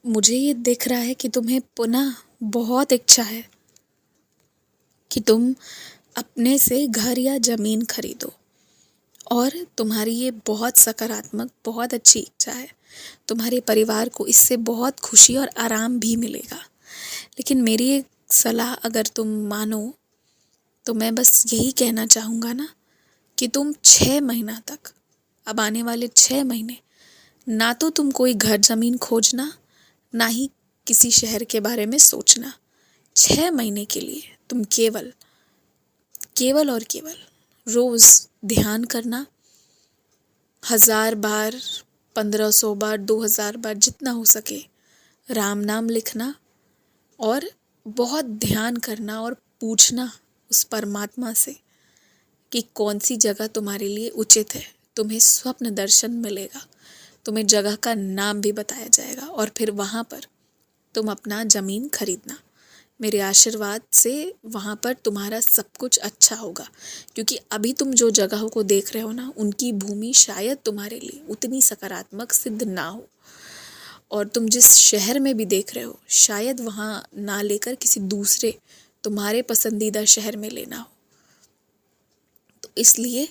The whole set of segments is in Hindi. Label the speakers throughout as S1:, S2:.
S1: मुझे ये दिख रहा है कि तुम्हें पुनः बहुत इच्छा है कि तुम अपने से घर या ज़मीन खरीदो, और तुम्हारी ये बहुत सकारात्मक, बहुत अच्छी इच्छा है। तुम्हारे परिवार को इससे बहुत खुशी और आराम भी मिलेगा। लेकिन मेरी एक सलाह अगर तुम मानो तो मैं बस यही कहना चाहूँगा ना कि तुम 6 महीना तक, अब आने वाले 6 महीने, ना तो तुम कोई घर ज़मीन खोजना, ना ही किसी शहर के बारे में सोचना। 6 महीने के लिए तुम केवल और केवल रोज़ ध्यान करना, 1000 बार, 1500 बार, 2000 बार, जितना हो सके राम नाम लिखना, और बहुत ध्यान करना और पूछना उस परमात्मा से कि कौन सी जगह तुम्हारे लिए उचित है। तुम्हें स्वप्न दर्शन मिलेगा, तुम्हें जगह का नाम भी बताया जाएगा, और फिर वहाँ पर तुम अपना ज़मीन खरीदना। मेरे आशीर्वाद से वहाँ पर तुम्हारा सब कुछ अच्छा होगा, क्योंकि अभी तुम जो जगहों को देख रहे हो ना, उनकी भूमि शायद तुम्हारे लिए उतनी सकारात्मक सिद्ध ना हो, और तुम जिस शहर में भी देख रहे हो शायद वहाँ ना लेकर किसी दूसरे तुम्हारे पसंदीदा शहर में लेना हो। तो इसलिए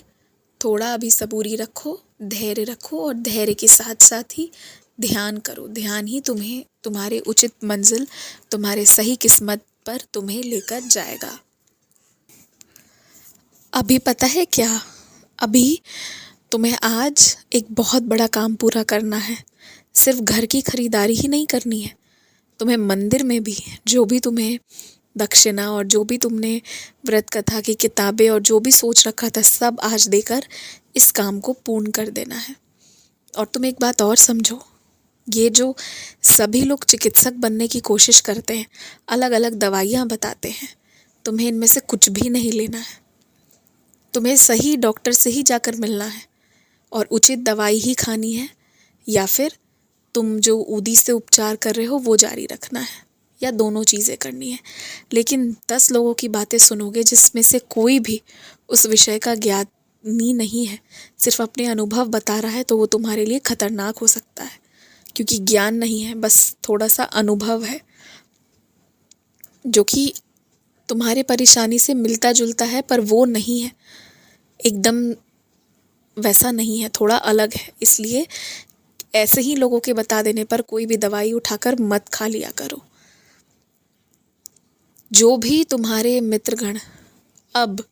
S1: थोड़ा अभी सबूरी रखो, धैर्य रखो, और धैर्य के साथ साथ ही ध्यान करो। ध्यान ही तुम्हें तुम्हारे उचित मंजिल, तुम्हारे सही किस्मत पर तुम्हें लेकर जाएगा। अभी पता है क्या, अभी तुम्हें आज एक बहुत बड़ा काम पूरा करना है। सिर्फ घर की खरीदारी ही नहीं करनी है, तुम्हें मंदिर में भी जो भी तुम्हें दक्षिणा और जो भी तुमने व्रत कथा की किताबें और जो भी सोच रखा था, सब आज देकर इस काम को पूर्ण कर देना है। और तुम एक बात और समझो, ये जो सभी लोग चिकित्सक बनने की कोशिश करते हैं, अलग अलग दवाइयाँ बताते हैं, तुम्हें इनमें से कुछ भी नहीं लेना है। तुम्हें सही डॉक्टर से ही जाकर मिलना है और उचित दवाई ही खानी है, या फिर तुम जो ऊदी से उपचार कर रहे हो वो जारी रखना है, या दोनों चीज़ें करनी है। लेकिन 10 लोगों की बातें सुनोगे जिसमें से कोई भी उस विषय का ज्ञानी नहीं है, सिर्फ अपने अनुभव बता रहा है, तो वो तुम्हारे लिए खतरनाक हो सकता है, क्योंकि ज्ञान नहीं है, बस थोड़ा सा अनुभव है जो कि तुम्हारे परेशानी से मिलता जुलता है, पर वो नहीं है, एकदम वैसा नहीं है, थोड़ा अलग है। इसलिए ऐसे ही लोगों के बता देने पर कोई भी दवाई उठाकर मत खा लिया करो। जो भी तुम्हारे मित्रगण अब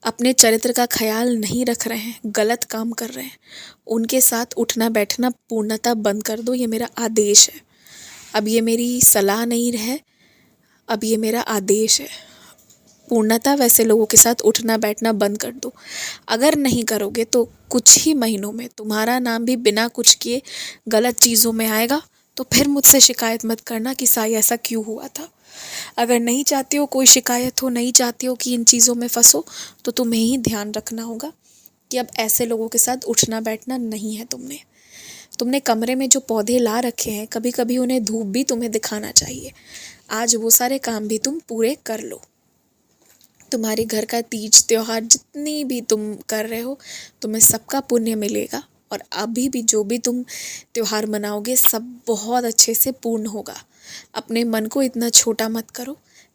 S1: अपने चरित्र का ख्याल नहीं रख रहे हैं, गलत काम कर रहे हैं, उनके साथ उठना बैठना पूर्णतः बंद कर दो। ये मेरा आदेश है। अब ये मेरी सलाह नहीं है, अब ये मेरा आदेश है। पूर्णतः वैसे लोगों के साथ उठना बैठना बंद कर दो। अगर नहीं करोगे तो कुछ ही महीनों में तुम्हारा नाम भी बिना कुछ किए गलत चीज़ों में आएगा। तो फिर मुझसे शिकायत मत करना कि साई ऐसा क्यों हुआ था। अगर नहीं चाहते हो कोई शिकायत हो, नहीं चाहते हो कि इन चीज़ों में फंसो, तो तुम्हें ही ध्यान रखना होगा कि अब ऐसे लोगों के साथ उठना बैठना नहीं है। तुमने कमरे में जो पौधे ला रखे हैं, कभी कभी उन्हें धूप भी तुम्हें दिखाना चाहिए। आज वो सारे काम भी तुम पूरे कर लो। तुम्हारे घर का तीज त्योहार जितनी भी तुम कर रहे हो, तुम्हें सबका पुण्य मिलेगा, और अभी भी जो भी तुम त्योहार मनाओगे सब बहुत अच्छे से पूर्ण होगा। अपने मन को इतना छोटा मत करो।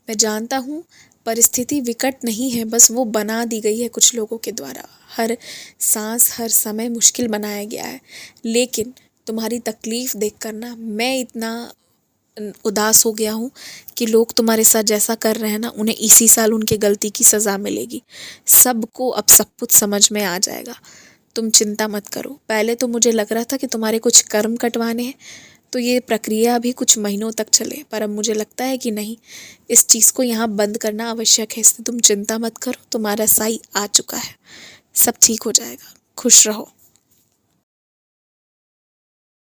S1: मैं जानता हूँ परिस्थिति विकट नहीं है, बस वो बना दी गई है कुछ लोगों के द्वारा। हर सांस, हर समय मुश्किल बनाया गया है, लेकिन तुम्हारी तकलीफ़ देख कर ना मैं इतना उदास हो गया हूँ कि लोग तुम्हारे साथ जैसा कर रहे हैं ना, उन्हें इसी साल उनके गलती की सज़ा मिलेगी। सबको अब सब कुछ समझ में आ जाएगा। तुम चिंता मत करो। पहले तो मुझे लग रहा था कि तुम्हारे कुछ कर्म कटवाने हैं, तो ये प्रक्रिया अभी कुछ महीनों तक चले, पर अब मुझे लगता है कि नहीं, इस चीज़ को यहाँ बंद करना आवश्यक है। इसलिए तुम चिंता मत करो, तुम्हारा साई आ चुका है, सब ठीक हो जाएगा। खुश रहो।